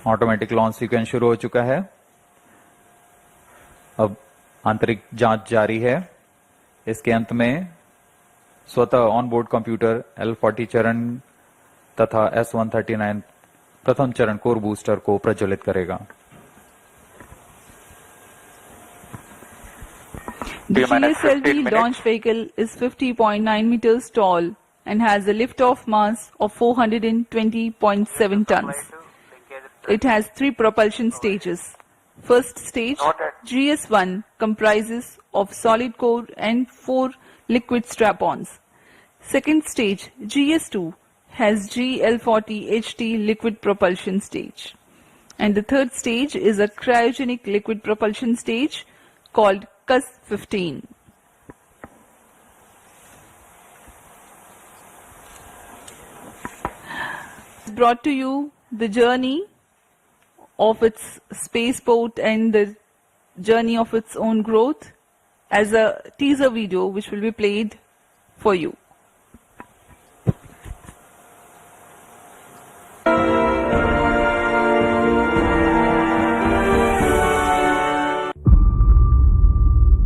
Automatic launch sequence शुरू हो चुका है। अब आंतरिक जांच जारी है। इसके अंत में स्वतः ऑनबोर्ड कंप्यूटर L40 चरण तथा S139 प्रथम चरण कोर बूस्टर को प्रज्वलित करेगा। The GSLV launch vehicle is 50.9 meters tall and has a liftoff mass of 420.7 tons. It has 3 propulsion stages. First stage, GS1, comprises of solid core and 4 liquid strap-ons. Second stage, GS2, has GL40 HT liquid propulsion stage. And the third stage is a cryogenic liquid propulsion stage called CUS-15. Brought to you the journey of its spaceport and the journey of its own growth as a teaser video which will be played for you.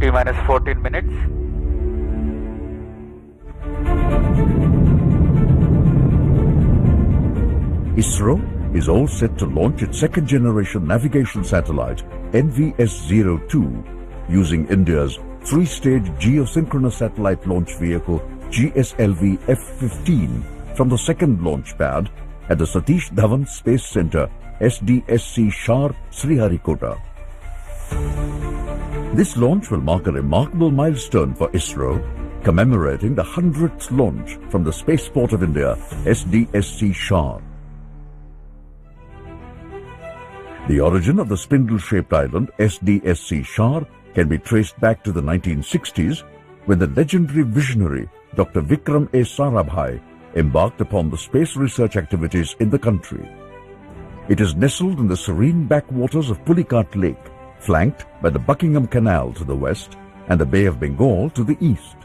T-minus 14 minutes. ISRO is all set to launch its second generation navigation satellite NVS-02 using India's 3-stage geosynchronous satellite launch vehicle GSLV-F15 from the second launch pad at the Satish Dhawan Space Centre SDSC SHAR Sriharikota. This launch will mark a remarkable milestone for ISRO, commemorating the 100th launch from the Spaceport of India, SDSC SHAR. The origin of the spindle-shaped island, SDSC SHAR, can be traced back to the 1960s, when the legendary visionary Dr. Vikram A. Sarabhai embarked upon the space research activities in the country. It is nestled in the serene backwaters of Pulicat Lake, flanked by the Buckingham Canal to the west and the Bay of Bengal to the east.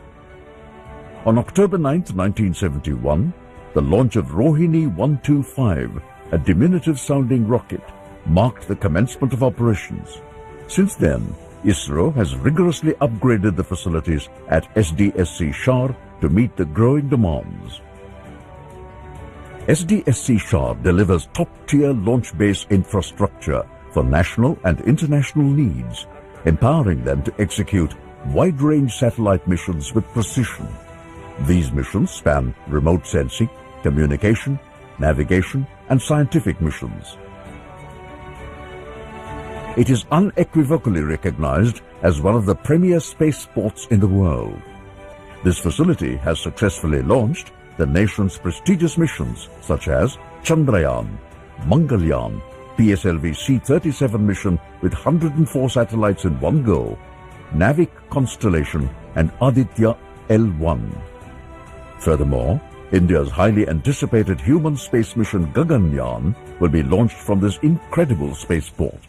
On October 9, 1971, the launch of Rohini 125, a diminutive-sounding rocket, marked the commencement of operations. Since then, ISRO has rigorously upgraded the facilities at SDSC SHAR to meet the growing demands. SDSC SHAR delivers top-tier launch base infrastructure for national and international needs, empowering them to execute wide-range satellite missions with precision. These missions span remote sensing, communication, navigation, and scientific missions. It is unequivocally recognized as one of the premier spaceports in the world. This facility has successfully launched the nation's prestigious missions such as Chandrayaan, Mangalyaan, PSLV C-37 mission with 104 satellites in one go, Navik Constellation and Aditya L1. Furthermore, India's highly anticipated human space mission Gaganyaan will be launched from this incredible spaceport.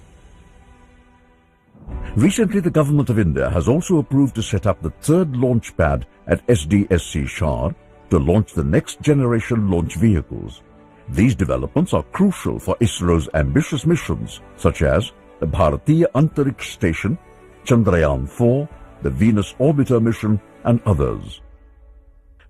Recently, the Government of India has also approved to set up the third launch pad at SDSC SHAR to launch the next generation launch vehicles. These developments are crucial for ISRO's ambitious missions such as the Bharatiya Antariksh Station, Chandrayaan-4, the Venus Orbiter mission and others.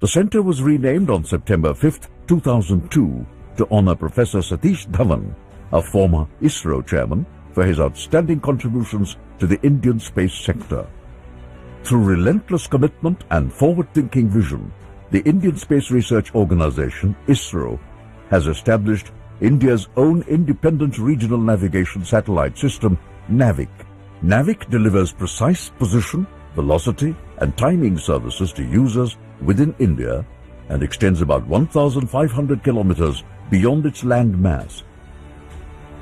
The centre was renamed on September 5, 2002 to honour Professor Satish Dhawan, a former ISRO chairman, for his outstanding contributions to the Indian space sector. Through relentless commitment and forward-thinking vision, the Indian Space Research Organisation, ISRO, has established India's own independent regional navigation satellite system, NAVIC. NAVIC delivers precise position, velocity and timing services to users within India and extends about 1,500 kilometers beyond its land mass.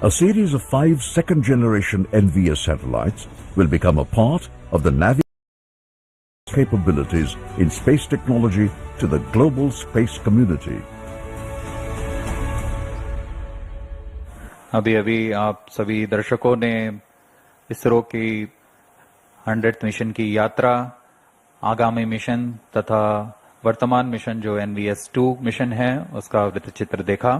A series of 5 second-generation NVS satellites will become a part of the NAVIC capabilities in space technology to the global space community. अभी आप सभी दर्शकों ने इसरो की 100th mission की यात्रा, आगामी mission तथा वर्तमान मिशन जो NVS-2 मिशन है उसका वृत्तचित्र देखा।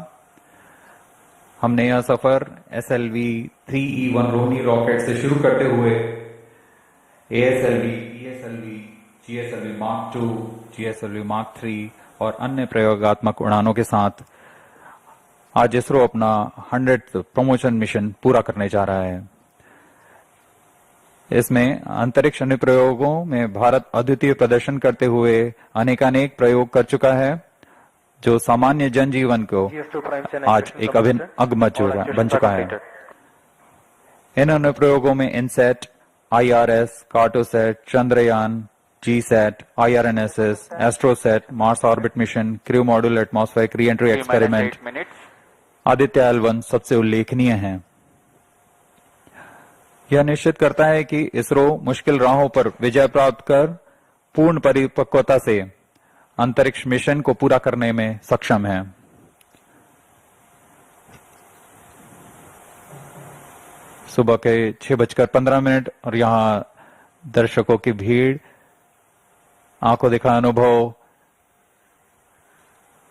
हमने यह सफर SLV-3E1 रोहिणी रॉकेट से शुरू करते हुए ASLV, ESLV, GSLV Mark II, GSLV Mark III और अन्य प्रयोगात्मक उड़ानों के साथ आज इसरो अपना 100th प्रमोशन मिशन पूरा करने जा रहा है। इसमें अंतरिक्ष अनुप्रयोगों में भारत अद्वितीय प्रदर्शन करते हुए अनेकानेक प्रयोग कर चुका है, जो सामान्य जनजीवन को आज एक अभिन्न अंग बन चुका है। इन अनुप्रयोगों में Insat, IRS, Cartosat, Chandrayaan, GSAT, IRNSS, Astrosat, Mars orbit mission, crew module atmospheric re entry experiment, Aditya L1 सबसे उल्लेखनीय है। यह निश्चित करता है कि इसरो मुश्किल राहों पर विजय प्राप्त कर पूर्ण परिपक्वता से अंतरिक्ष मिशन को पूरा करने में सक्षम है। सुबह के 6:15 और यहां दर्शकों की भीड़, आंखों देखा अनुभव,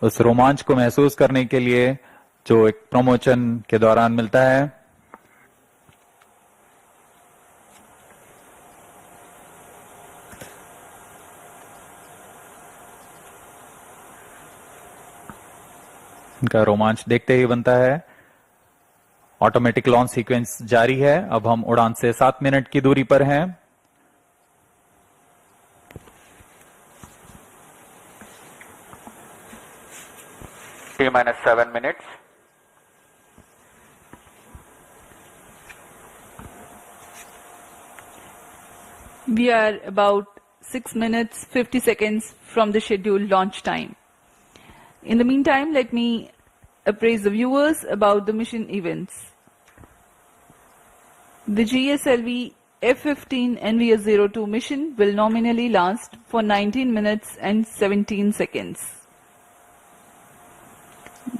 उस रोमांच को महसूस करने के लिए जो एक प्रमोशन के दौरान मिलता है। इनका रोमांच देखते ही बनता है। ऑटोमेटिक लॉन्च सीक्वेंस जारी है। अब हम उड़ान से 7 मिनट की दूरी पर हैं। T-7 minutes. We are about 6 minutes 50 seconds from the scheduled launch time. In the meantime, let me appraise the viewers about the mission events. The GSLV-F15 NVS-02 mission will nominally last for 19 minutes and 17 seconds.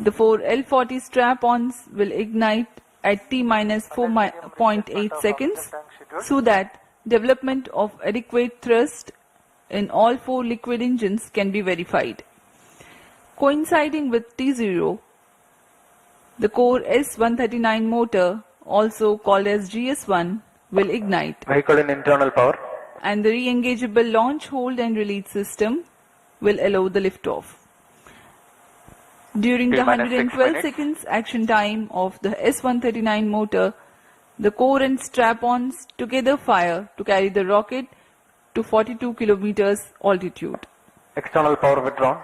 The 4 L40 strap-ons will ignite at T-minus 4.8 seconds so that development of adequate thrust in all 4 liquid engines can be verified. Coinciding with T0, the core S139 motor, also called as GS1, will ignite. Vehicle in internal power. And the re-engageable launch, hold and release system will allow the liftoff. During the 112 seconds action time of the S139 motor, the core and strap-ons together fire to carry the rocket to 42 kilometers altitude. External power withdrawn.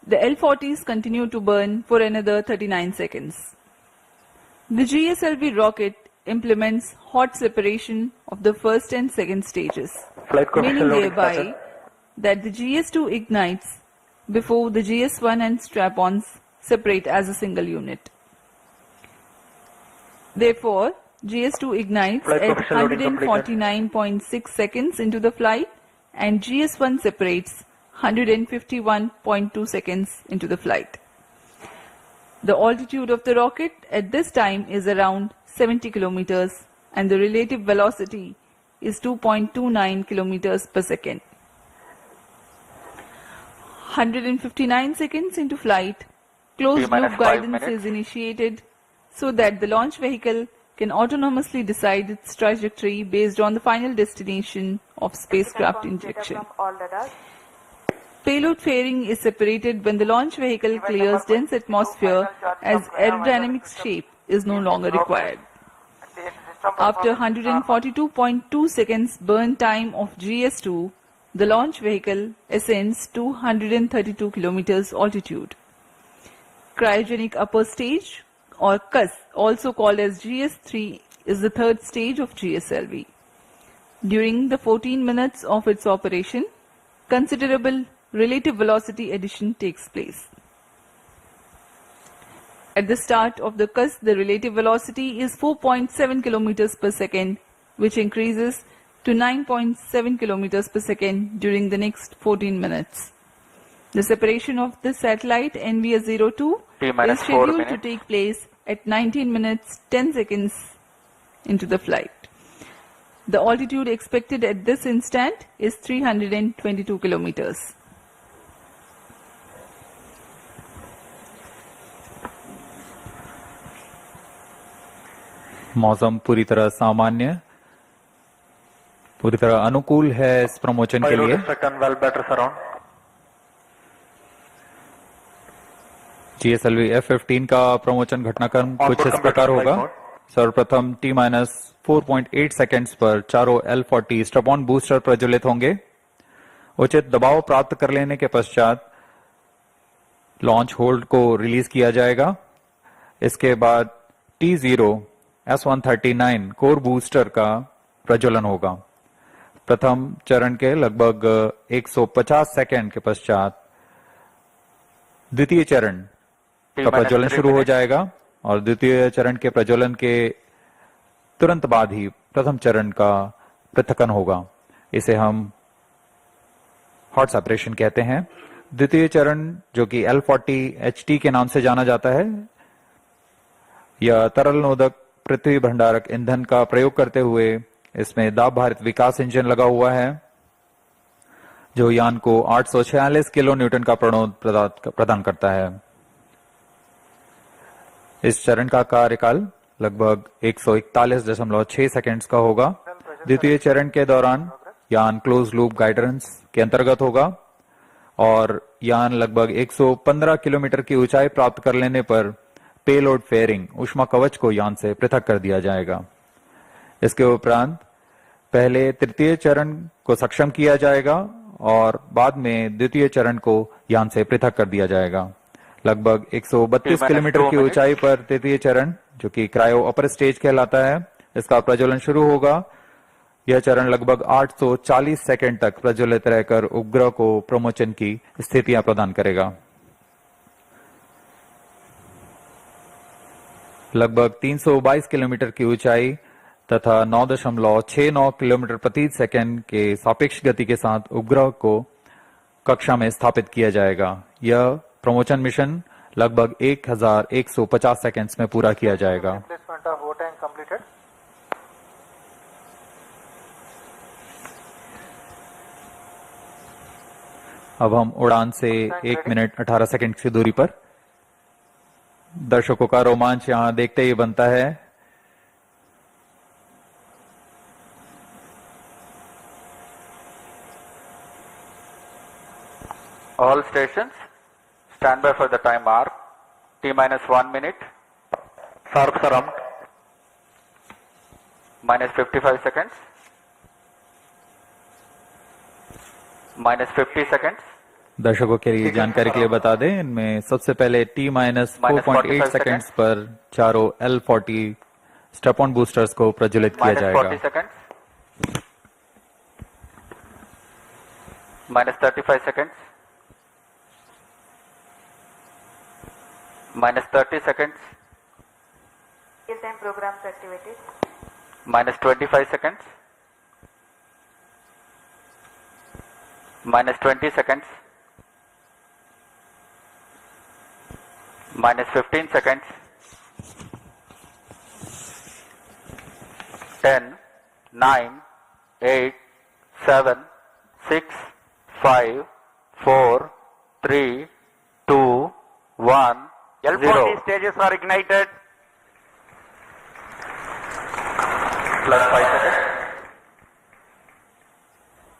The L40s continue to burn for another 39 seconds. The GSLV rocket implements hot separation of the first and second stages, meaning thereby that the GS2 ignites before the GS1 and strap-ons separate as a single unit. Therefore, GS2 ignites at 149.6 seconds into the flight and GS1 separates 151.2 seconds into the flight. The altitude of the rocket at this time is around 70 kilometers and the relative velocity is 2.29 kilometers per second. 159 seconds into flight, closed loop guidance is initiated so that the launch vehicle can autonomously decide its trajectory based on the final destination of spacecraft injection. Payload fairing is separated when the launch vehicle clears dense atmosphere, as aerodynamic shape is no longer required. After 142.2 seconds burn time of GS2, the launch vehicle ascends to 132 kilometers altitude. Cryogenic upper stage, or CUS, also called as GS3, is the third stage of GSLV. During the 14 minutes of its operation, considerable relative velocity addition takes place. At the start of the CUS, the relative velocity is 4.7 kilometers per second, which increases to 9.7 kilometers per second during the next 14 minutes. The separation of the satellite NVS-02 is scheduled to take place at 19 minutes 10 seconds into the flight. The altitude expected at this instant is 322 kilometers. मौसम पूरी तरह सामान्य, पूरी तरह अनुकूल है इस promotion के लिए। GSLV-F15 का प्रमोशन घटनाक्रम कुछ इस प्रकार होगा। सर्वप्रथम T-4.8 सेकेंड्स पर चारों L40 स्ट्रैप-ऑन बूस्टर प्रज्वलित होंगे। उचित दबाव प्राप्त कर लेने के पश्चात लॉन्च होल्ड को रिलीज किया जाएगा। इसके बाद T0 S139 कोर बूस्टर का प्रज्वलन होगा। प्रथम चरण के लगभग 150 सेकेंड के पश्चात द्वितीय चरण का प्रज्वलन शुरू हो जाएगा और द्वितीय चरण के प्रज्वलन के तुरंत बाद ही प्रथम चरण का पृथक्कन होगा। इसे हम हॉट सेपरेशन कहते हैं। द्वितीय चरण जो कि L40HT के नाम से जाना जाता है, यह तरल नोदक पृथ्वी भंडारक ईंधन का प्रयोग करते हुए इसमें दाब भारित विकास इंजन लगा हुआ है, जो यान को 846 किलो न्यूटन का प्रणोद प्रदान करता है। इस चरण का कार्यकाल लगभग 141.6 सेकेंड्स का होगा। द्वितीय चरण के दौरान यान क्लोज लूप गाइडेंस के अंतर्गत होगा और यान लगभग 115 किलोमीटर की ऊंचाई प्राप्त कर लेने पर पेलोड फेयरिंग ऊष्मा कवच को यान से पृथक कर दिया जाएगा। इसके उपरांत पहले तृतीय चरण को सक्षम किया जाएगा और बाद में द्वितीय चरण को यान से पृथक कर दिया जाएगा। लगभग 132 किलोमीटर की ऊंचाई पर तृतीय चरण जो कि क्रायो अपर स्टेज कहलाता है, इसका प्रज्वलन शुरू होगा। यह चरण लगभग 840 सेकेंड तक प्रज्वलित रहकर उपग्रह को प्रमोशन की स्थितियां प्रदान करेगा। लगभग 322 किलोमीटर की ऊंचाई तथा 9.69 किलोमीटर प्रति सेकंड के सापेक्ष गति के साथ उपग्रह को कक्षा में स्थापित किया जाएगा। यह प्रमोशन मिशन लगभग 1150 सेकेंड्स में पूरा किया जाएगा। अब हम उड़ान से 1 मिनट 18 सेकेंड की दूरी पर। दर्शकों का रोमांच यहां देखते ही बनता है। All stations, stand by for the time mark. T-1 minute. Sharp around. Minus 55 seconds. Minus 50 seconds. दर्शकों के लिए जानकारी के लिए बता दें, इनमें सबसे पहले T-4.8 सेकेंड्स पर चारों L40 स्ट्रैप-ऑन बूस्टर्स को प्रज्वलित किया जाएगा। Minus 40 seconds. Minus 35 seconds. Minus 30 seconds. Time programs activated. Minus 25 seconds. Minus 20 seconds. Minus 15 seconds. 10, 9, 8, 7, 6, 5, 4, 3, 2, 1, L40 stages are ignited. plus 5 seconds.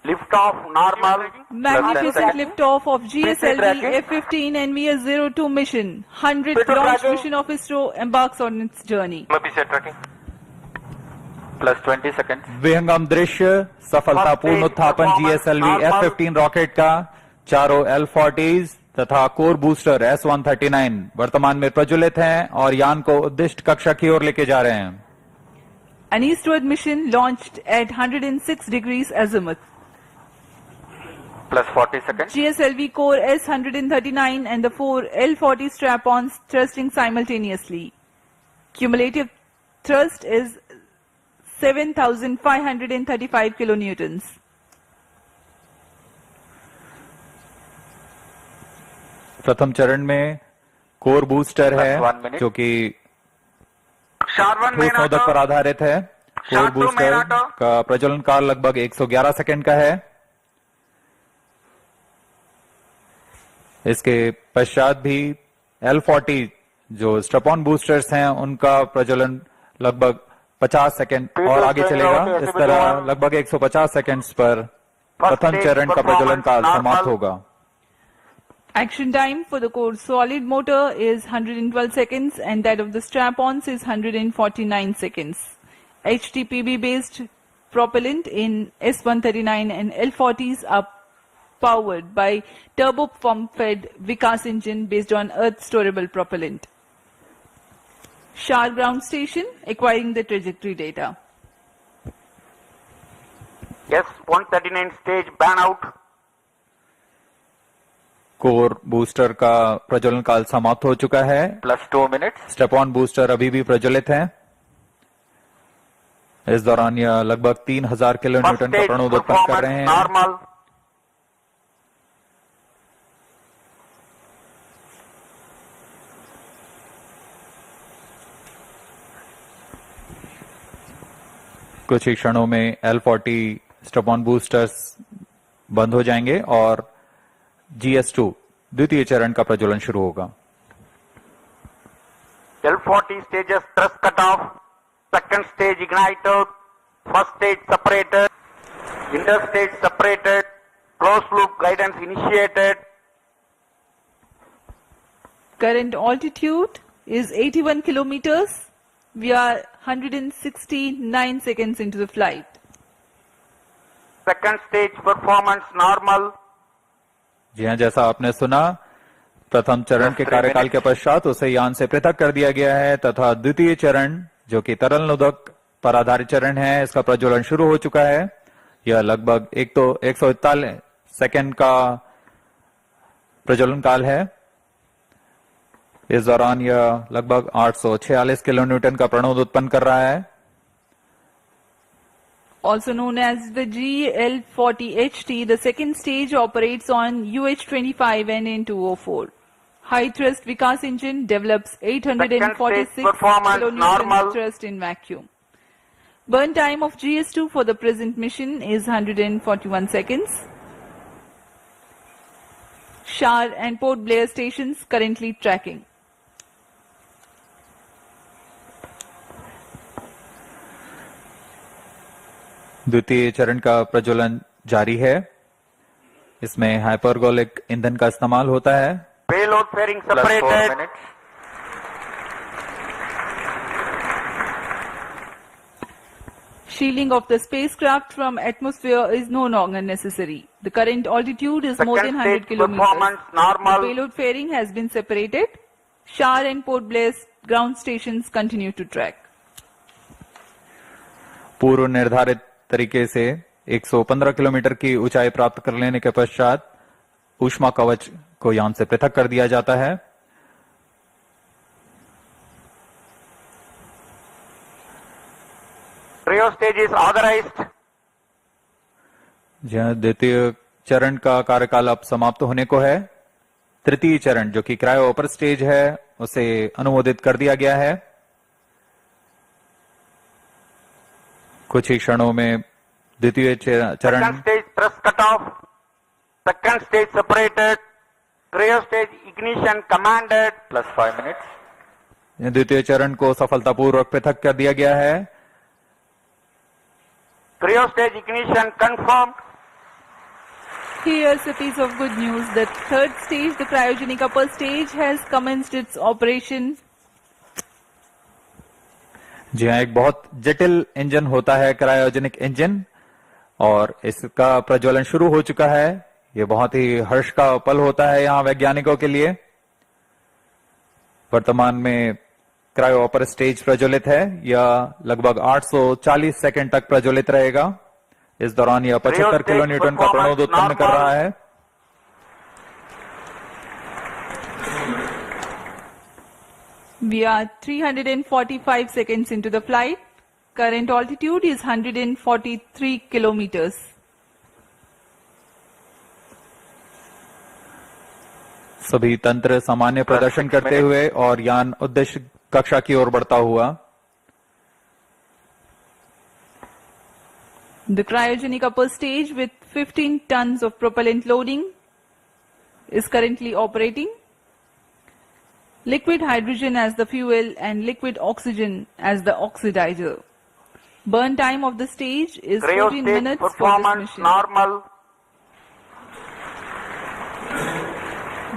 Liftoff normal. Magnificent liftoff of GSLV-F15 NVS-02 mission. 100th launch mission of ISRO embarks on its journey. Plus 20 seconds. विहंगम दृश्य, सफलतापूर्ण उत्थापन GSLV-F15 rocket का। चारों L40s तथा core booster S139 वर्तमान में प्रज्वलित हैं और यान को उद्दिष्ट कक्षा की ओर लेके जा रहे हैं। An eastward mission launched at 106 degrees azimuth. Plus 40 seconds. GSLV core S139 and the 4 L40 strap-ons thrusting simultaneously. Cumulative thrust is 7,535 kilonewtons. प्रथम चरण में कोर बूस्टर है जो कि ठोस नोदक पर आधारित है। कोर बूस्टर का प्रज्वलन काल लगभग 111 सेकंड का है। इसके पश्चात भी L40 जो स्ट्रैप-ऑन बूस्टर्स हैं, उनका प्रज्वलन लगभग 50 सेकंड और आगे चलेगा। इस तरह लगभग 150 सेकंड्स पर प्रथम चरण का प्रज्वलन काल समाप्त होगा। Action time for the core solid motor is 112 seconds and that of the strap-ons is 149 seconds. HTPB based propellant in S139 and L40s are powered by turbo pump fed Vikas engine based on earth storable propellant. SHAR ground station acquiring the trajectory data. S139 stage ban out. Core booster का प्रज्वलन काल समाप्त हो चुका है। +2 minutes. Step on booster अभी भी प्रज्वलित है। इस दौरान यह लगभग 3000 किलो न्यूटन का प्रणोद उत्पन्न कर रहे हैं। नॉर्मल। कुछ ही क्षणों में L40 स्टेप ऑन बूस्टर्स बंद हो जाएंगे और GS2 द्वितीय चरण का प्रज्वलन शुरू होगा। L40 stages thrust cut off, second stage ignited, first stage separated, interstage separated, closed loop guidance initiated. Current altitude is 81 kilometers. We are 169 seconds into the flight. Second stage performance normal. जी हाँ, जैसा आपने सुना, प्रथम चरण के कार्यकाल के पश्चात उसे यान से पृथक कर दिया गया है तथा द्वितीय चरण जो कि तरल नोदक पर आधारित चरण है, इसका प्रज्वलन शुरू हो चुका है। यह लगभग 141 सेकंड का प्रज्वलन काल है। इस दौरान यह लगभग 846 किलो न्यूटन का प्रणोद उत्पन्न कर रहा है। Also known as the GSLV-HT, the second stage operates on UH-25 and N204. High thrust Vikas engine develops 846 kilonewton thrust in vacuum. Burn time of GS2 for the present mission is 141 seconds. SHAR and Port Blair stations currently tracking. द्वितीय चरण का प्रज्वलन जारी है। इसमें hypergolic ईंधन का इस्तेमाल होता है। Payload fairing separated. +4 minutes. Shielding of the spacecraft from atmosphere is no longer necessary. The current altitude is more than 100 kilometers. Performance normal. The payload fairing has been separated. SHAR and Port Blair ground stations continue to track. पूर्व निर्धारित तरीके से 115 kilometre की ऊंचाई प्राप्त कर लेने के पश्चात ऊष्मा कवच को यान से पृथक कर दिया जाता है। Trio stage is authorized. जहाँ द्वितीय चरण का कार्यकाल अब समाप्त होने को है। तृतीय चरण जो कि क्रायो अपर स्टेज है, उसे अनुमोदित कर दिया गया है। कुछ ही क्षणों में द्वितीय चरण Second stage thrust cut off. Second stage separated. Trio stage ignition commanded. +5 minutes. द्वितीय चरण को सफलतापूर्वक पृथक कर दिया गया है। Trio stage ignition confirmed. Here's a piece of good news. The third stage, the cryogenic upper stage, has commenced its operation. जी हाँ, एक बहुत जटिल इंजन होता है क्रायोजेनिक इंजन और इसका प्रज्वलन शुरू हो चुका है। ये बहुत ही हर्ष का पल होता है यहाँ वैज्ञानिकों के लिए। वर्तमान में क्रायो अपर स्टेज प्रज्वलित है। यह लगभग 840 सेकंड तक प्रज्वलित रहेगा। इस दौरान यह 75 किलो न्यूटन का प्रणोद उत्पन्न कर रहा है। We are 345 seconds into the flight. Current altitude is 143 kilometers. सभी तंत्र सामान्य प्रदर्शन करते हुए और यान उद्देश्य कक्षा की ओर बढ़ता हुआ। The cryogenic upper stage with 15 tons of propellant loading is currently operating. Liquid hydrogen as the fuel and liquid oxygen as the oxidizer. Burn time of the stage is Cryo 14 stage minutes for this performance mission. normal.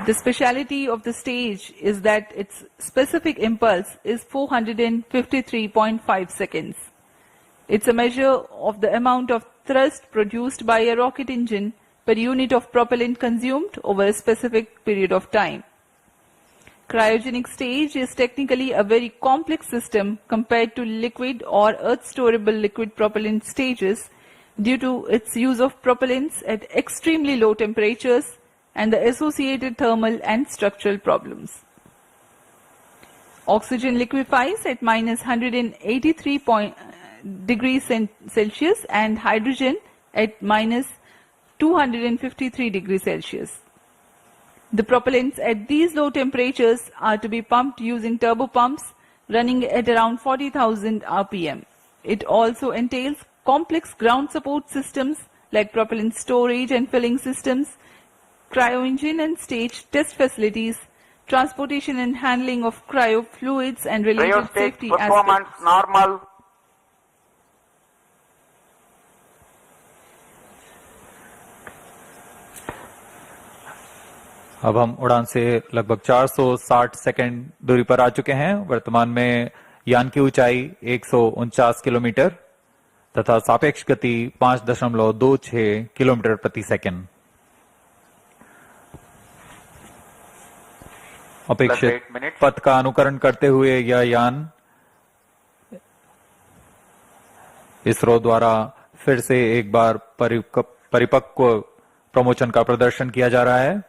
The speciality of the stage is that its specific impulse is 453.5 seconds. It's a measure of the amount of thrust produced by a rocket engine per unit of propellant consumed over a specific period of time. Cryogenic stage is technically a very complex system compared to liquid or earth-storable liquid propellant stages due to its use of propellants at extremely low temperatures and the associated thermal and structural problems. Oxygen liquefies at minus 183 degrees Celsius and hydrogen at minus 253 degrees Celsius. The propellants at these low temperatures are to be pumped using turbopumps running at around 40,000 RPM. It also entails complex ground support systems like propellant storage and filling systems, cryo-engine and stage test facilities, transportation and handling of cryo fluids and related Cryo stage safety performance aspects. normal. अब हम उड़ान से लगभग 460 second दूरी पर आ चुके हैं। वर्तमान में यान की ऊंचाई 149 किलोमीटर तथा सापेक्ष गति 5.26 किलोमीटर प्रति सेकंड। अपेक्षित पथ का अनुकरण करते हुए यह यान इसरो द्वारा फिर से एक बार परिपक्व प्रमोशन का प्रदर्शन किया जा रहा है।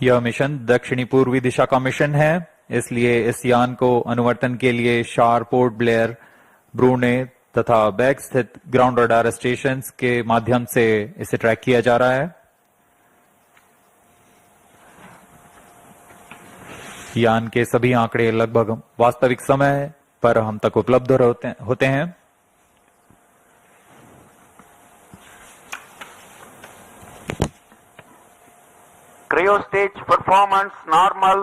यह मिशन दक्षिणी पूर्वी दिशा का मिशन है, इसलिए इस यान को अनुवर्तन के लिए शार, पोर्ट ब्लेयर, ब्रूने तथा बैग स्थित ग्राउंड रडार स्टेशंस के माध्यम से इसे ट्रैक किया जा रहा है। यान के सभी आंकड़े लगभग वास्तविक समय पर हम तक उपलब्ध होते हैं। Cryo stage performance normal.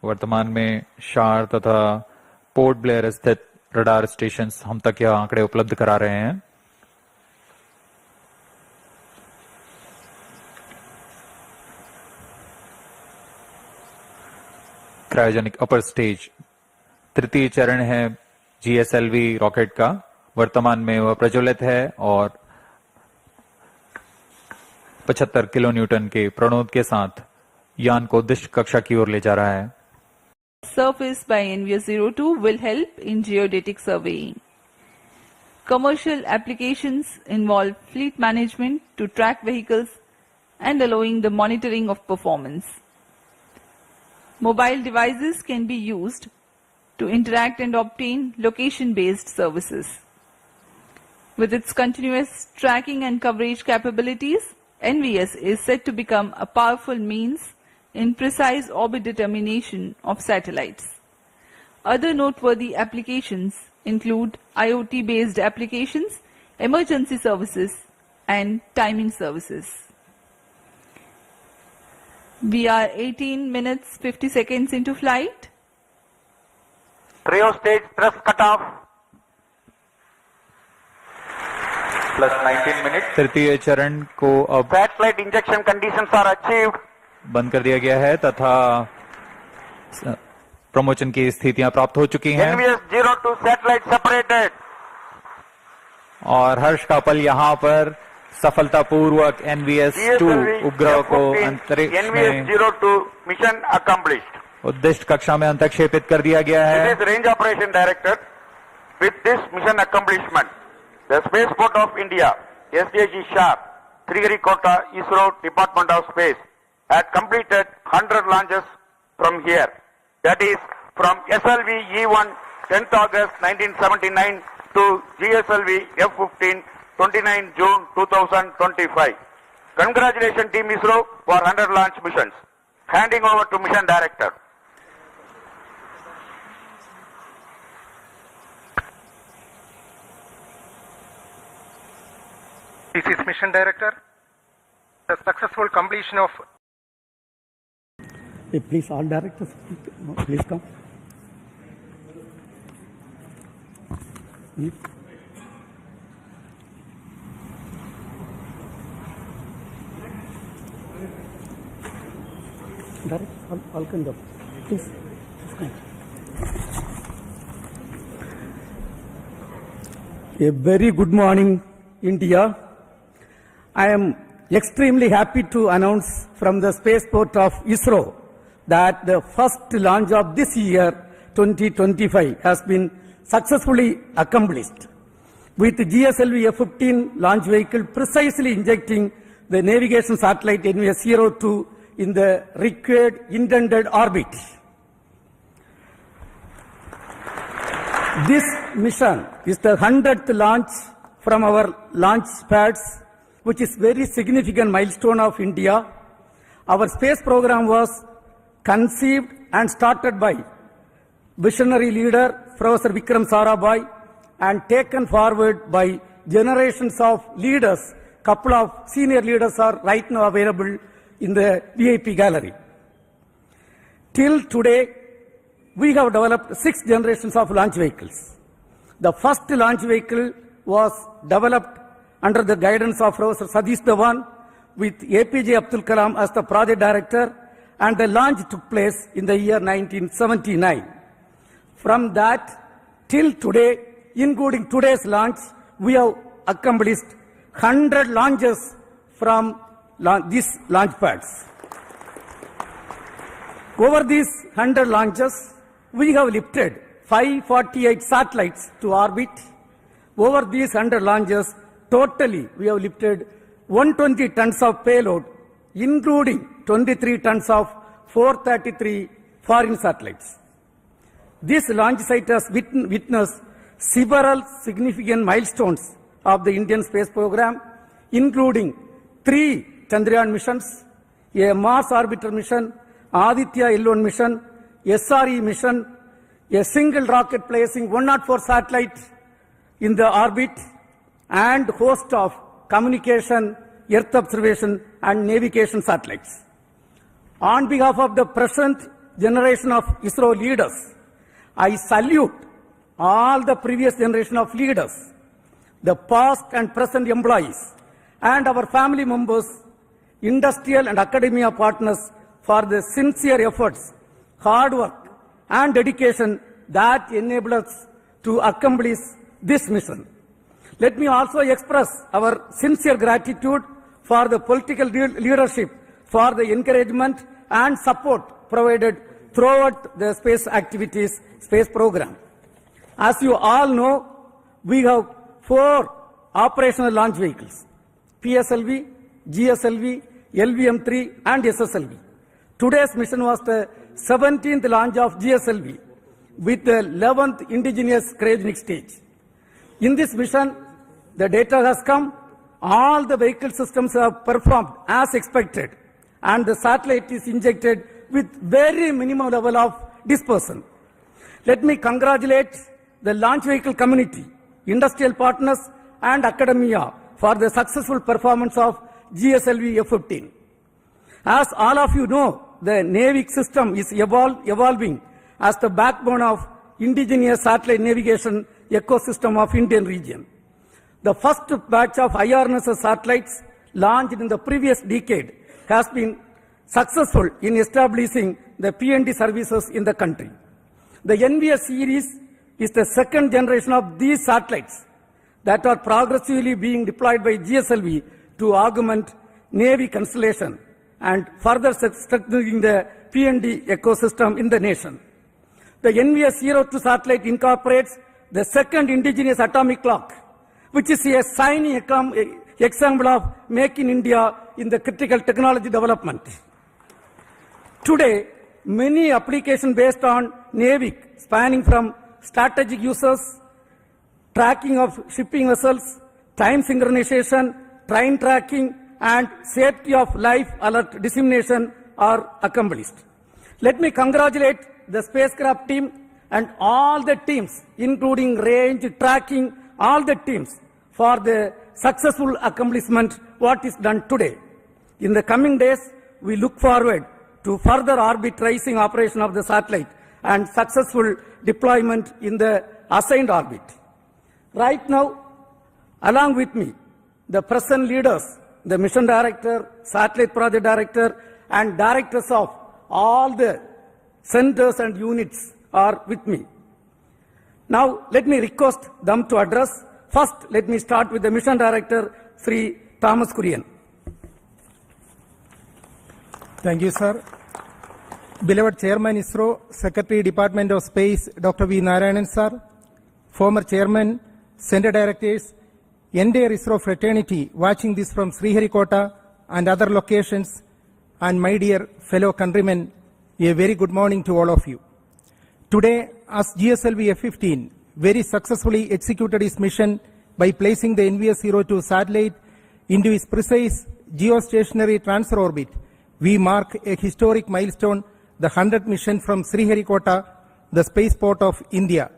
वर्तमान में शार तथा पोर्ट ब्लेयर स्थित रडार स्टेशंस हम तक यह आंकड़े उपलब्ध करा रहे हैं। क्रायोजेनिक अपर स्टेज तृतीय चरण है GSLV रॉकेट का। वर्तमान में वह प्रज्वलित है और 75 किलो न्यूटन के प्रणोद के साथ यान को उद्दिष्ट कक्षा की ओर ले जा रहा है। Surface by NVS-02 will help in geodetic surveying. Commercial applications involve fleet management to track vehicles and allowing the monitoring of performance. Mobile devices can be used to interact and obtain location-based services. With its continuous tracking and coverage capabilities, NVS is said to become a powerful means in precise orbit determination of satellites. Other noteworthy applications include IoT-based applications, emergency services, and timing services. We are 18 minutes 50 seconds into flight. Cryo stage thrust cutoff. Plus 19 minutes. तृतीय चरण को अब Satellite injection conditions are achieved. बंद कर दिया गया है तथा प्रमोशन की स्थितियां प्राप्त हो चुकी हैं। NVS-02 satellite separated. और हर्ष का पल यहाँ पर सफलतापूर्वक NVS-2 उपग्रह को अंतरिक्ष में NVS-02 mission accomplished. उद्दिष्ट कक्षा में अंतक्षेपित कर दिया गया है। It is range operation director. With this mission accomplishment, the Spaceport of India, SDSC SHAR, Sriharikota, ISRO, Department of Space, had completed 100 launches from here. That is from GSLV-E1 10th August 1979 to GSLV-F15 29 June 2025. Congratulations Team ISRO for 100 launch missions. Handing over to Mission Director. This is Mission Director. The successful completion of... Please, all directors, please come. Please. A very good morning, India. I am extremely happy to announce from the spaceport of ISRO that the first launch of this year, 2025, has been successfully accomplished, with GSLV-F15 launch vehicle precisely injecting the navigation satellite NVS-02 in the required intended orbit. This mission is the 100th launch from our launch pads, which is very significant milestone of India. Our space program was conceived and started by visionary leader Professor Vikram Sarabhai and taken forward by generations of leaders. Couple of senior leaders are right now available in the VIP gallery. Till today, we have developed 6 generations of launch vehicles. The first launch vehicle was developed under the guidance of Professor Satish Dhawan with APJ Abdul Kalam as the project director, and the launch took place in the year 1979. From that till today, including today's launch, we have accomplished 100 launches from these launch pads. Over these 100 launches, we have lifted 548 satellites to orbit. Over these 100 launches, totally we have lifted 120 tons of payload, including 23 tons of 433 foreign satellites. This launch site has witnessed several significant milestones of the Indian space program, including 3 Chandrayaan missions, a Mars orbiter mission, Aditya L1 mission, SRE mission, a single rocket placing 104 satellites in the orbit, and host of communication, Earth observation and navigation satellites. On behalf of the present generation of ISRO leaders, I salute all the previous generation of leaders, the past and present employees, and our family members, industrial and academia partners for the sincere efforts, hard work, and dedication that enable us to accomplish this mission. Let me also express our sincere gratitude for the political leadership for the encouragement and support provided throughout the space activities, space program. As you all know, we have 4 operational launch vehicles: PSLV, GSLV, LVM-3 and SSLV. Today's mission was the 17th launch of GSLV with the 11th indigenous cryogenic stage. In this mission, the data has come, all the vehicle systems have performed as expected, and the satellite is injected with very minimum level of dispersion. Let me congratulate the launch vehicle community, industrial partners and academia for the successful performance of GSLV-F15. As all of you know, the NAVIC system is evolving as the backbone of indigenous satellite navigation ecosystem of Indian region. The first batch of IRNSS satellites launched in the previous decade has been successful in establishing the PND services in the country. The NVS series is the second generation of these satellites that are progressively being deployed by GSLV to augment Navy constellation and further strengthening the PND ecosystem in the nation. The NVS-02 satellite incorporates the second indigenous atomic clock, which is a shining example of Make in India in the critical technology development. Today, many applications based on NAVIC, spanning from strategic uses, tracking of shipping vessels, time synchronization, train tracking, and safety of life alert dissemination are accomplished. Let me congratulate the spacecraft team and all the teams, including range, tracking, all the teams for the successful accomplishment what is done today. In the coming days, we look forward to further orbit tracing operation of the satellite and successful deployment in the assigned orbit. Right now, along with me, the present leaders, the mission director, satellite project director, and directors of all the centers and units are with me. Now, let me request them to address. First, let me start with the mission director, Sri Thomas Kurian. Thank you, sir. Beloved Chairman ISRO, Secretary Department of Space, Dr. V. Narayanan, sir, former Chairman, Center Directors, entire ISRO fraternity watching this from Sriharikota and other locations, and my dear fellow countrymen, a very good morning to all of you. Today, as GSLV-F15 very successfully executed its mission by placing the NVS-02 satellite into its precise geostationary transfer orbit, we mark a historic milestone, the 100th mission from Sriharikota, the spaceport of India.